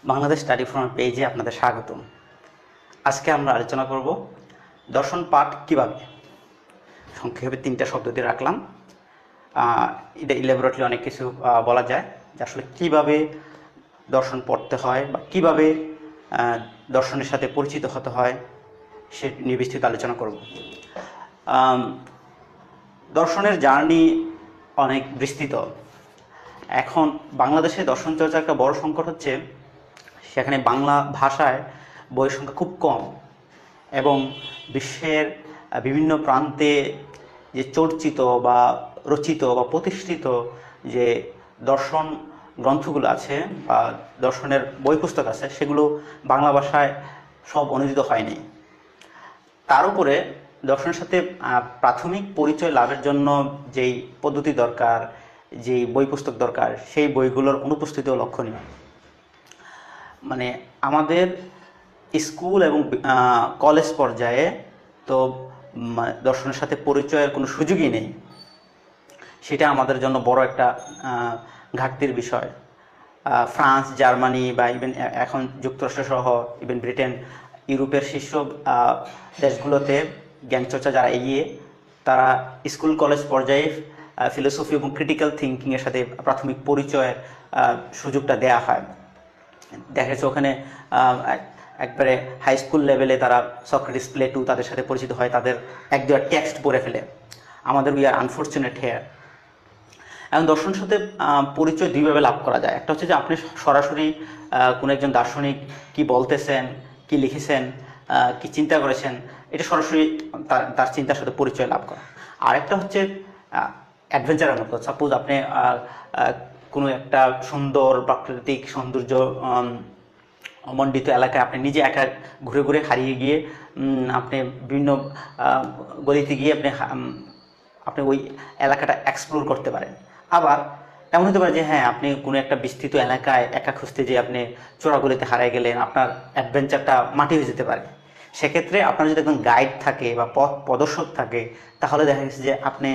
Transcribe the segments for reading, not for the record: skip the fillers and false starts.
Bangladesh study from পেজে আপনাদের স্বাগতম। আজকে আমরা আলোচনা করব দর্শন পাঠ কিভাবে। সংক্ষেপে 3টা শব্দ দিয়ে রাখলাম। এটা ইলেবরেটলি অনেক কিছু বলা যায় যে আসলে কীভাবে দর্শন পড়তে হয় বা কীভাবে দর্শনের সাথে পরিচিত হতে হয় সে নিয়ে বিস্তৃত আলোচনা করব। দর্শনের জার্নি অনেক বিস্তৃত। এখন বাংলাদেশে দর্শন চর্চার একটা বড় সংকট হচ্ছে সেখানে বাংলা ভাষায় বইয়ের সংখ্যা খুব কম এবং বিশ্বের বিভিন্ন প্রান্তে যে চর্চিত বা রচিত বা প্রতিষ্ঠিত যে দর্শন গ্রন্থগুলো আছে বা দর্শনের বই পুস্তক আছে সেগুলো বাংলা ভাষায় সব অনুদিত হয়নি। তার উপরে দর্শনের সাথে প্রাথমিক পরিচয় লাভের জন্য যেই পদ্ধতি দরকার, যেই বই পুস্তক দরকার, সেই বইগুলোর অনুপস্থিতিও লক্ষণীয়। মানে আমাদের স্কুল এবং কলেজ পর্যায়ে তো দর্শনের সাথে পরিচয়ের কোনো সুযোগই নেই। সেটা আমাদের জন্য বড় একটা ঘাটতির বিষয়। ফ্রান্স, জার্মানি বা ইভেন এখন যুক্তরাষ্ট্রসহ ইভেন ব্রিটেন, ইউরোপের শীর্ষ দেশগুলোতে জ্ঞানচর্চা যারা এগিয়ে, তারা স্কুল কলেজ পর্যায়ে ফিলোসফি এবং ক্রিটিক্যাল থিঙ্কিংয়ের সাথে প্রাথমিক পরিচয়ের সুযোগটা দেয়া হয়। দেখা যাচ্ছে ওখানে একবারে হাই স্কুল লেভেলে তারা সক্রেটিস, প্লেটো তাদের সাথে পরিচিত হয়, তাদের এক দুটা টেক্সট পড়ে ফেলে। আমাদের উই আর আনফর্চুনেট হেয়ার। এখন দর্শনের সাথে পরিচয় দুইভাবে লাভ করা যায়। একটা হচ্ছে যে আপনি সরাসরি কোনো একজন দার্শনিক কি বলতেছেন, কি লিখেছেন, কি চিন্তা করেছেন, এটা সরাসরি তার চিন্তার সাথে পরিচয় লাভ করা। আরেকটা হচ্ছে অ্যাডভেঞ্চারের মতো। সাপোজ আপনি কোনো একটা সুন্দর প্রাকৃতিক সৌন্দর্য মণ্ডিত এলাকায় আপনি নিজে একা ঘুরে ঘুরে হারিয়ে গিয়ে আপনি বিভিন্ন গলিতে গিয়ে আপনি ওই এলাকাটা এক্সপ্লোর করতে পারেন। আবার এমন হতে পারে যে হ্যাঁ, আপনি কোনো একটা বিস্তৃত এলাকায় একা খুঁজতে যেয়ে আপনি চোরাগলিতে হারিয়ে গেলেন, আপনার অ্যাডভেঞ্চারটা মাটি হয়ে যেতে পারে। সেক্ষেত্রে আপনার যদি একজন গাইড থাকে বা পথ প্রদর্শক থাকে, তাহলে দেখা গেছে যে আপনি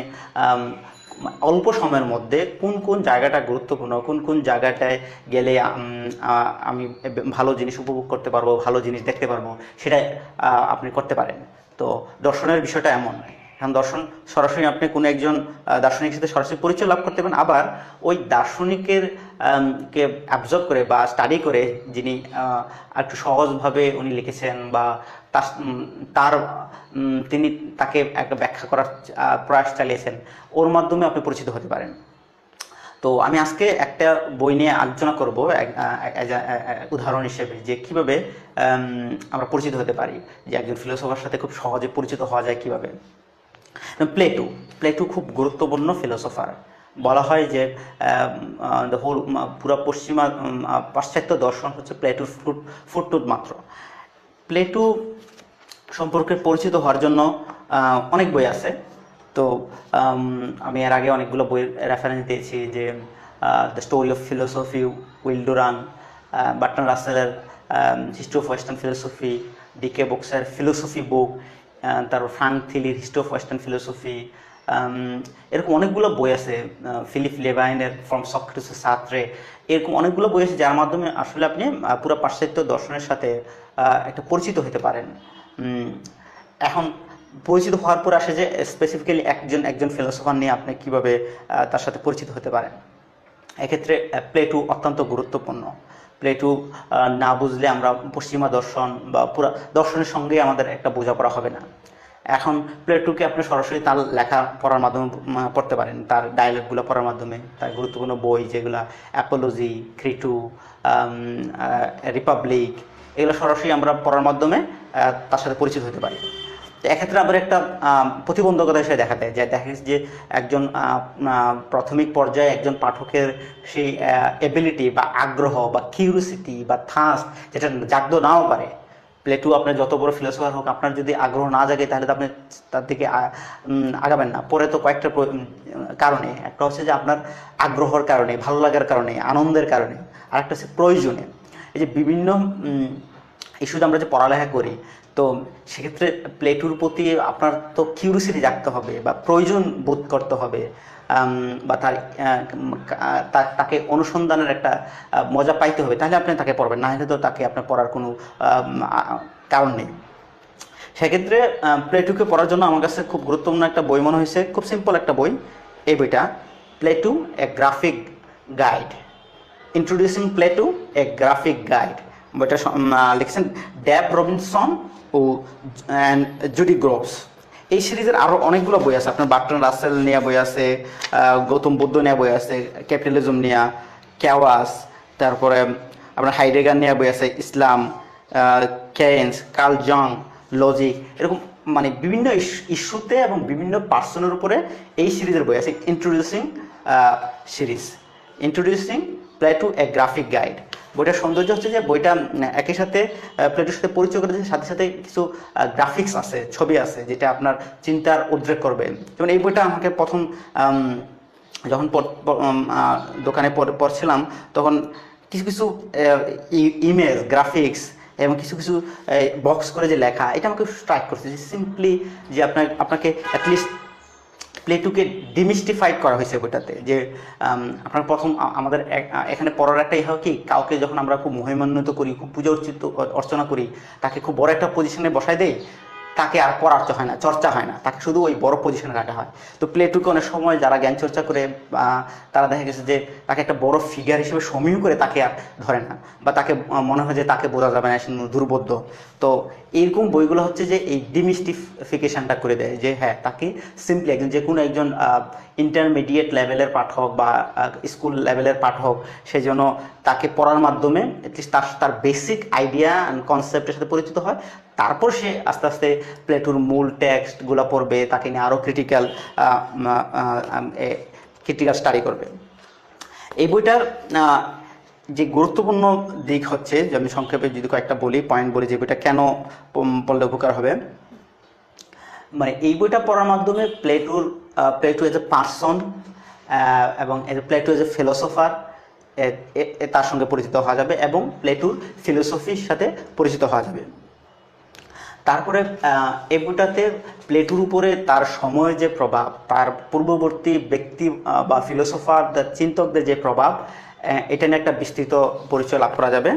অল্প সময়ের মধ্যে কোন কোন জায়গাটা গুরুত্বপূর্ণ, কোন কোন জায়গাটায় গেলে আমি ভালো জিনিস উপভোগ করতে পারবো, ভালো জিনিস দেখতে পারবো, সেটা আপনি করতে পারেন। তো দর্শনের বিষয়টা এমন। এখন দর্শন সরাসরি আপনি কোনো একজন দার্শনিকের সাথে সরাসরি পরিচয় লাভ করতে পারেন, আবার ওই দার্শনিকের কে অ্যাবজর্ব করে বা স্টাডি করে যিনি একটু সহজভাবে উনি লিখেছেন বা তার তিনি তাকে একটা ব্যাখ্যা করার প্রয়াস চালিয়েছেন, ওর মাধ্যমে আপনি পরিচিত হতে পারেন। তো আমি আজকে একটা বই নিয়ে আলোচনা করব উদাহরণ হিসেবে, যে কিভাবে আমরা পরিচিত হতে পারি, যে একজন ফিলোসফার সাথে খুব সহজে পরিচিত হওয়া যায় কিভাবে। প্লেটো খুব গুরুত্বপূর্ণ ফিলোসফার। বলা হয় যে পুরো পাশ্চাত্য দর্শন হচ্ছে প্লেটোর ফুটনোট মাত্র। প্লেটো সম্পর্কে পরিচিত হওয়ার জন্য অনেক বই আছে। তো আমি এর আগে অনেকগুলো বইয়ের রেফারেন্স দিয়েছি, যে the story of philosophy, Will Durant, Bertrand রাসেলের history of western philosophy, DK বুকসের ফিলোসফি বুক, তারপর ফ্রাঙ্ক থিলির হিস্ট্রি অফ ওয়েস্টার্ন ফিলোসফি, এরকম অনেকগুলো বই আছে। ফিলিপ লেভাইনের ফ্রম সক্রেটিস টু সার্ত্রে, এরকম অনেকগুলো বই আছে যার মাধ্যমে আসলে আপনি পুরো পাশ্চাত্য দর্শনের সাথে একটা পরিচিত হতে পারেন। এখন পরিচিত হওয়ার পর আসে যে স্পেসিফিক্যালি একজন ফিলোসফার নিয়ে আপনি কিভাবে তার সাথে পরিচিত হতে পারেন। এক্ষেত্রে প্লেটো অত্যন্ত গুরুত্বপূর্ণ। প্লেটো না বুঝলে আমরা পশ্চিমা দর্শন বা পুরো দর্শনের সঙ্গে আমাদের একটা বোঝাপড়া হবে না। এখন প্লেটোকে আপনি সরাসরি তার লেখা পড়ার মাধ্যমে পড়তে পারেন, তার ডায়লগগুলো পড়ার মাধ্যমে, তার গুরুত্বপূর্ণ বই যেগুলো অ্যাপোলজি, ক্রিটু, রিপাবলিক, এগুলো সরাসরি আমরা পড়ার মাধ্যমে তার সাথে পরিচিত হতে পারি। এক্ষেত্রে আবার একটা প্রতিবন্ধকতা হিসেবে দেখা দেয়, যে দেখা গেছে যে একজন প্রাথমিক পর্যায়ে একজন পাঠকের সেই এবিলিটি বা আগ্রহ বা কিউরিওসিটি বা থার্স্ট যেটা জাগতে নাও পারে। প্লেটো আপনার যত বড় ফিলোসফার হোক, আপনার যদি আগ্রহ না জাগে তাহলে তো আপনি তার দিকে আগাবেন না। পরে তো কয়েকটা কারণে, একটা হচ্ছে যে আপনার আগ্রহের কারণে, ভালো লাগার কারণে, আনন্দের কারণে, আরেকটা হচ্ছে প্রয়োজনে। এই যে বিভিন্ন ইস্যুতে আমরা যে পড়ালেখা করি, তো সেক্ষেত্রে প্লেটুর প্রতি আপনার তো কিউরিসিটি জাগতে হবে বা প্রয়োজন বোধ করতে হবে, বা তাকে অনুসন্ধানের একটা মজা পাইতে হবে, তাহলে আপনি তাকে পড়বেন, না হলে তো তাকে আপনার পড়ার কোনো কারণ নেই। সেক্ষেত্রে প্লেটুকে পড়ার জন্য আমার কাছে খুব গুরুত্বপূর্ণ একটা বই মনে হয়েছে, খুব সিম্পল একটা বই এই বইটা, প্লেটু এ গ্রাফিক গাইড, ইন্ট্রোডিউসিং প্লেটু এ গ্রাফিক গাইড। বইটা লিখেছেন ড্যাব রবিনসন ও জুডি গ্রোভস। এই সিরিজের আরও অনেকগুলো বই আছে, আপনার বার্ট্রান্ড রাসেল নিয়ে বই আছে, গৌতম বুদ্ধ নিয়ে বই আছে, ক্যাপিটালিজম নিয়ে, ক্যাওয়াস, তারপরে আপনার হাইডেগার নিয়ে বই আছে, ইসলাম, কেইন্স, কার্ল জং, লজিক, এরকম মানে বিভিন্ন ইস্যুতে এবং বিভিন্ন পার্সনের উপরে এই সিরিজের বই আছে। ইন্ট্রোডিউসিং প্লেটু এ গ্রাফিক গাইড। বইটার সৌন্দর্য হচ্ছে যে বইটা একই সাথে প্লেটুর সাথে পরিচয় করে দিচ্ছে, সাথে সাথে কিছু গ্রাফিক্স আছে, ছবি আছে, যেটা আপনার চিন্তার উদ্রেক করবে। যেমন এই বইটা আমাকে প্রথম যখন দোকানে পড়ছিলাম, তখন কিছু কিছু ইমেজ, গ্রাফিক্স এবং কিছু কিছু বক্স করে যে লেখা, এটা আমাকে স্ট্রাইক করছে যে সিম্পলি যে আপনাকে অ্যাটলিস্ট প্লেটুকে ডিমিস্টিফাইড করা হয়েছে বইটাতে। যে আপনার প্রথম আমাদের এখানে পড়ার একটা ইহা কি, কাউকে যখন আমরা খুব মহিমান্বিত করি, খুব পূজা অর্চনা করি, তাকে খুব বড় একটা পজিশনে বসাই দেই, তাকে আর পড়াতে হয় না, চর্চা হয় না, তাকে শুধু ওই বড় পজিশনে রাখা হয়। তো প্লেটুকে অনেক সময় যারা জ্ঞান চর্চা করে তারা দেখা গেছে যে তাকে একটা বড় ফিগার হিসেবে সমীহ করে তাকে আর ধরে না, বা তাকে মনে হয় যে তাকে বোঝা যাবে না, সে দুর্বোধ্য। তো এইরকম বইগুলো হচ্ছে যে এই ডিমিস্টিফিকেশনটা করে দেয়, যে হ্যাঁ তাকে সিম্পলি একজন, যে কোনো একজন ইন্টারমিডিয়েট লেভেলের পাঠক বা স্কুল লেভেলের পাঠক, সেই জন্য তাকে পড়ার মাধ্যমে অ্যাটলিস্ট তার বেসিক আইডিয়া অ্যান্ড কনসেপ্টের সাথে পরিচিত হয়। তারপর সে আস্তে আস্তে প্লেটুর মূল টেক্সটগুলো পড়বে, তাকে নিয়ে আরও ক্রিটিক্যাল স্টাডি করবে। এই বইটার যে গুরুত্বপূর্ণ দিক হচ্ছে, যে আমি সংক্ষেপে যদি কয়েকটা পয়েন্ট বলি যে বইটা কেন পড়লে উপকার হবে। মানে এই বইটা পড়ার মাধ্যমে প্লেটু এজ এ পার্সন এবং প্লেটু এজ এ ফিলোসফার তার সঙ্গে পরিচিত হওয়া যাবে, এবং প্লেটুর ফিলোসফির সাথে পরিচিত হওয়া যাবে। তারপরে এই বইটাতে প্লেটুর উপরে তার সময়ের যে প্রভাব, তার পূর্ববর্তী ব্যক্তি বা ফিলোসফার চিন্তকদের যে প্রভাব, এটা নিয়ে একটা বিস্তৃত পরিচয় লাভ করা যাবে।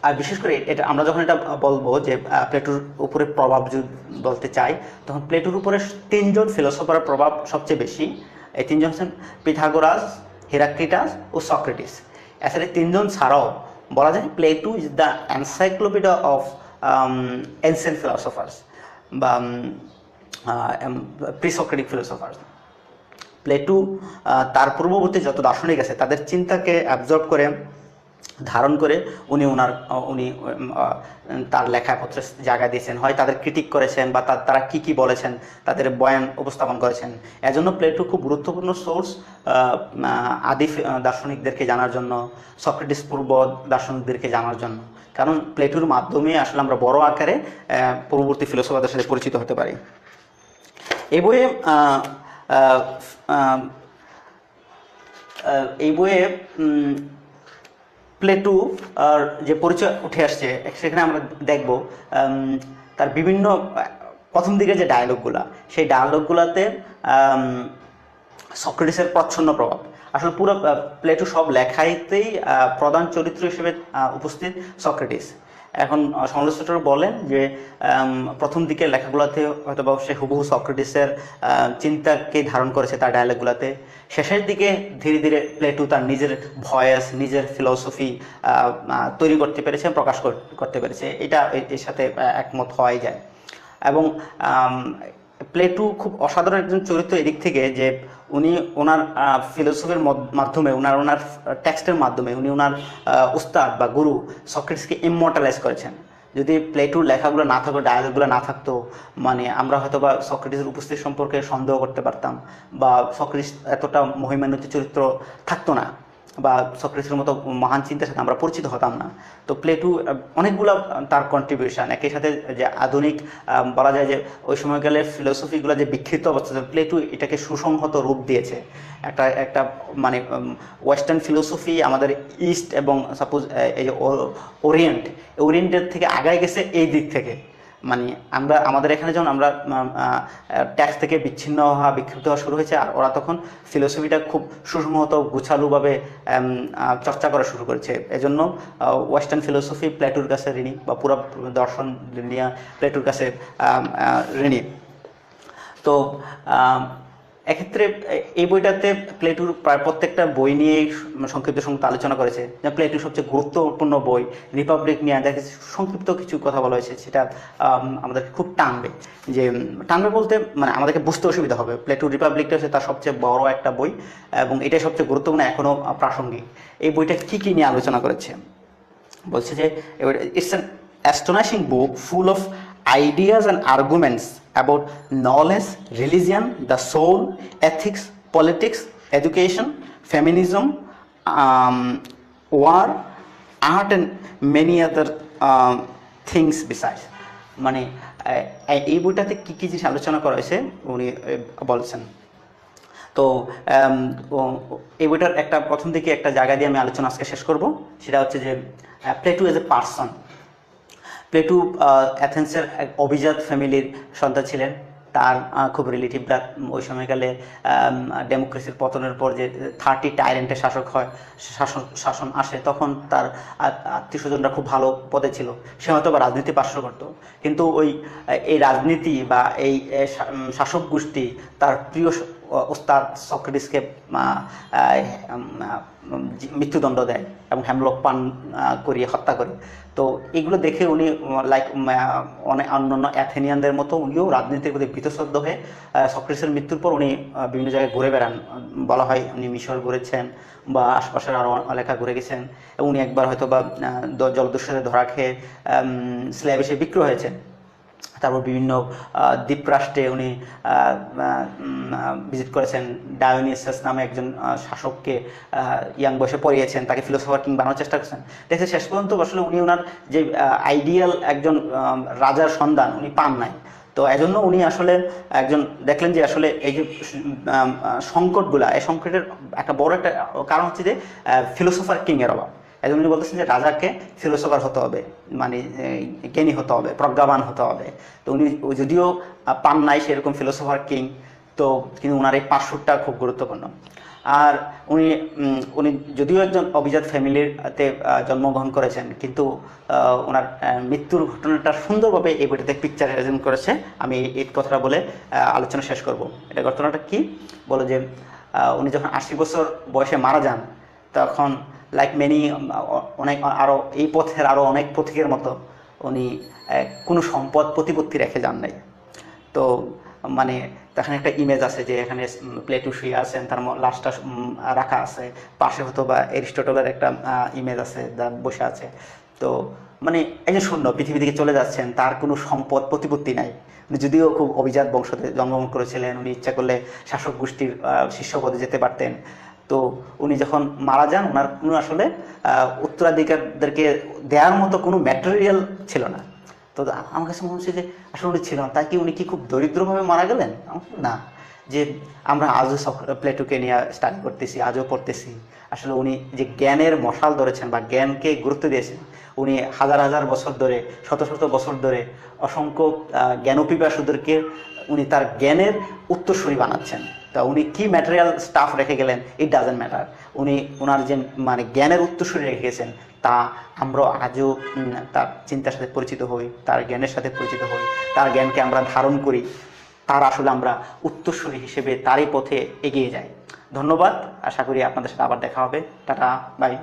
আর বিশেষ করে এটা আমরা যখন এটা বলবো যে প্লেটুর উপরে প্রভাব যদি বলতে চাই, তখন প্লেটুর উপরে 3 জন ফিলোসফারের প্রভাব সবচেয়ে বেশি। এই 3 জন হচ্ছেন পিথাগোরাস, হেরাক্লিটাস ও সক্রেটিস। এছাড়া 3 জন ছাড়াও বলা যায় Plato is the encyclopedia of ancient philosophers বা প্রিসক্রেটিক ফিলোসফার্স। প্লেটু তার পূর্ববর্তী যত দার্শনিক আছে তাদের চিন্তাকে অ্যাবজর্ব করে, ধারণ করে উনি তার লেখাপত্রে জায়গা দিয়েছেন, হয় তাদের ক্রিটিক করেছেন বা তারা কি বলেছেন তাদের বয়ান উপস্থাপন করেছেন। এজন্য প্লেটু খুব গুরুত্বপূর্ণ সোর্স আদি দার্শনিকদেরকে জানার জন্য, সক্রেটিস পূর্ব দার্শনিকদেরকে জানার জন্য, কারণ প্লেটুর মাধ্যমে আসলে আমরা বড় আকারে পূর্ববর্তী ফিলোসফারদের সাথে পরিচিত হতে পারি। এই বইয়ে প্লেটু আর যে পরিচয় উঠে আসছে, সেখানে আমরা দেখব তার বিভিন্ন প্রথম দিকে যে ডায়ালগগুলা, সেই ডায়ালগগুলাতে সক্রেটিসের প্রচ্ছন্ন প্রভাব। আসলে পুরো প্লেটু সব লেখাইতেই প্রধান চরিত্র হিসেবে উপস্থিত সক্রেটিস। এখন সমালোচকরা বলেন যে প্রথম দিকের লেখাগুলোতে হয়তো বা সে হুবহু সক্রেটিসের চিন্তাকে ধারণ করেছে তার ডায়ালগুলোতে। শেষের দিকে ধীরে ধীরে প্লেটু তার নিজের ভয়েস, নিজের ফিলোসফি তৈরি করতে পেরেছে, প্রকাশ করতে পেরেছে। এটা এর সাথে একমত হওয়াই যায়। এবং প্লেটু খুব অসাধারণ একজন চরিত্র এদিক থেকে যে উনি ওনার ফিলোসফির মাধ্যমে, ওনার টেক্সটের মাধ্যমে উনি ওনার উস্তাদ বা গুরু সক্রেটিসকে ইমমর্টালাইজ করেছেন। যদি প্লেটুর লেখাগুলো না থাকতো, ডায়ালগুলো না থাকতো, মানে আমরা হয়তো বা সক্রেটিসের উপস্থিতি সম্পর্কে সন্দেহ করতে পারতাম, বা সক্রেটিস এতটা মহিমান্বিত চরিত্র থাকতো না। বা সক্রেটিসের মতো মহান চিন্তার সাথে আমরা পরিচিত হতাম না। তো প্লেটো অনেকগুলো তার কন্ট্রিবিউশন, একই সাথে যে আধুনিক বলা যায় যে ওই সময়কালে ফিলোসফিগুলো যে বিক্ষিপ্ত অবস্থা, প্লেটো এটাকে সুসংহত রূপ দিয়েছে। একটা একটা মানে ওয়েস্টার্ন ফিলোসফি আমাদের ইস্ট এবং সাপোজ এই যে ওরিয়েন্টের থেকে আগায় গেছে এই দিক থেকে। মানে আমরা আমাদের এখানে যখন আমরা ট্যাক্স থেকে বিচ্ছিন্ন হওয়া বিক্ষিপ্ত হওয়া শুরু হয়েছে, আর ওরা তখন ফিলোসফিটা খুব সুসংহত গুছালুভাবে চর্চা করা শুরু করেছে। এজন্য ওয়েস্টার্ন ফিলোসফি প্লেটোর কাছে ঋণী, বা পুরো দর্শন দুনিয়া প্লেটোর কাছে ঋণী। তো এক্ষেত্রে এই বইটাতে প্লেটোর প্রায় প্রত্যেকটা বই নিয়ে সংক্ষিপ্ত আলোচনা করেছে। প্লেটোর সবচেয়ে গুরুত্বপূর্ণ বই রিপাবলিক নিয়ে যাকে সংক্ষিপ্ত কিছু কথা বলা হয়েছে, সেটা আমাদেরকে খুব টানবে বলতে মানে আমাদেরকে বুঝতে অসুবিধা হবে। প্লেটোর রিপাবলিকটা হচ্ছে তার সবচেয়ে বড় একটা বই, এবং এটাই সবচেয়ে গুরুত্বপূর্ণ, এখনও প্রাসঙ্গিক। এই বইটা কী নিয়ে আলোচনা করেছে বলছে যে, it's an অ্যাস্টোনিশিং book full of ideas and arguments about knowledge, religion, the soul, ethics, politics, education, feminism, war, art and many other things besides. মানে এই বইটাতে কী কী জিনিস আলোচনা করা হয়েছে উনি বলছেন। তো এই বইটার একটা প্রথম দিকে একটা জায়গা দিয়ে আমি আলোচনা আজকে শেষ করব। সেটা হচ্ছে যে Plato as a person. Plato অ্যাথেন্সের এক অভিজাত ফ্যামিলির সন্তান ছিলেন। তার খুব রিলেটিভরা ওই সময়কালে ডেমোক্রেসির পতনের পর যে 30 টাইরেন্টের শাসক হয়, শাসন আসে, তখন তার আত্মীয় স্বজনরা খুব ভালো পদে ছিল। সে হয়তো বা রাজনীতি পাশ করতো, কিন্তু এই রাজনীতি বা এই শাসক গোষ্ঠী তার প্রিয় ওস্তাদ সক্রেটিসকে মৃত্যুদণ্ড দেয় এবং হেমলক পান করিয়ে হত্যা করে। তো এগুলো দেখে উনি অনেক অন্যান্য অ্যাথেনিয়ানদের মতো উনিও রাজনীতির প্রতি ভীতশ্রদ্ধ হয়ে সক্রেটিসের মৃত্যুর পর উনি বিভিন্ন জায়গায় ঘুরে বেড়ান। বলা হয় উনি মিশর ঘুরেছেন বা আশপাশের আরও এলাকা ঘুরে গেছেন, এবং উনি একবার হয়তো বা জলদস্যুতে ধরা খেয়ে স্ল্যাব এসে বিক্রয় হয়েছেন। তারপর বিভিন্ন দ্বীপরাষ্ট্রে উনি ভিজিট করেছেন। ডায়োনিসাস নামে একজন শাসককে ইয়াং বয়সে পড়িয়েছেন, তাকে ফিলোসফার কিং বানানোর চেষ্টা করছেন। দেখছে শেষ পর্যন্ত আসলে উনি ওনার যে আইডিয়াল একজন রাজার সন্ধান উনি পান নাই। তো এজন্য উনি আসলে দেখলেন যে আসলে এই যে সংকটগুলা, এই সংকটের একটা বড় একটা কারণ হচ্ছে যে ফিলোসফার কিংয়ের অভাব। এজন্য উনি বলতেছেন যে রাজাকে ফিলোসফার হতে হবে, মানে জ্ঞানী হতে হবে, প্রজ্ঞাবান হতে হবে। তো উনি যদিও পান নাই সেরকম ফিলোসফার কিং, তো কিন্তু ওনার এই পাঁচশোটা খুব গুরুত্বপূর্ণ। আর উনি যদিও একজন অভিজাত ফ্যামিলিতে জন্মগ্রহণ করেছেন, কিন্তু ওনার মৃত্যুর ঘটনাটা সুন্দরভাবে এই বইটাতে পিকচারাইজেশন করেছে। আমি এই কথাটা বলে আলোচনা শেষ করব। এটা ঘটনাটা কি বলে যে, উনি যখন 80 বছর বয়সে মারা যান, তখন অনেক আরও এই পথের আরও অনেক পথিকের মতো উনি কোনো সম্পদ প্রতিপত্তি রেখে যান নাই। তো মানে তখন একটা ইমেজ আছে যে এখানে প্লেটো শুয়ে আছেন, তার লাশটা রাখা আছে, পাশে হয়তো বা এরিস্টটলের একটা ইমেজ আছে যা বসে আছে। তো মানে একজন শূন্য পৃথিবী থেকে চলে যাচ্ছেন, তার কোনো সম্পদ প্রতিপত্তি নাই। উনি যদিও খুব অভিজাত বংশতে জন্মগ্রহণ করেছিলেন, উনি ইচ্ছা করলে শাসক গোষ্ঠীর শীর্ষ পদে যেতে পারতেন। তো উনি যখন মারা যান, ওনার কোনো আসলে উত্তরাধিকারদেরকে দেওয়ার মতো কোনো ম্যাটেরিয়াল ছিল না। তো আমার কাছে মনে হচ্ছে যে আসলে উনি ছিল না। তাই কি উনি কি খুব দরিদ্রভাবে মারা গেলেন? না, যে আমরা আজও প্লেটোকে নিয়ে স্টাডি করতেছি, আজও পড়তেছি। আসলে উনি যে জ্ঞানের মশাল ধরেছেন বা জ্ঞানকে গুরুত্ব দিয়েছেন, উনি হাজার হাজার বছর ধরে, শত শত বছর ধরে অসংখ্য জ্ঞানপিপাসুদেরকে উনি তার জ্ঞানের উত্তরসূরি বানাচ্ছেন। তা উনি কি ম্যাটেরিয়াল স্টাফ রেখে গেলেন, ইট ডাজেন্ট ম্যাটার। উনি ওনার যে মানে জ্ঞানের উত্তরসূরি রেখে গেছেন, তা আমরা আজও তার চিন্তার সাথে পরিচিত হই, তার জ্ঞানের সাথে পরিচিত হই, তার জ্ঞানকে আমরা ধারণ করি, তার আসলে আমরা উত্তরসূরি হিসেবে তারই পথে এগিয়ে যাই। ধন্যবাদ। আশা করি আপনাদের সাথে আবার দেখা হবে। Tata, by.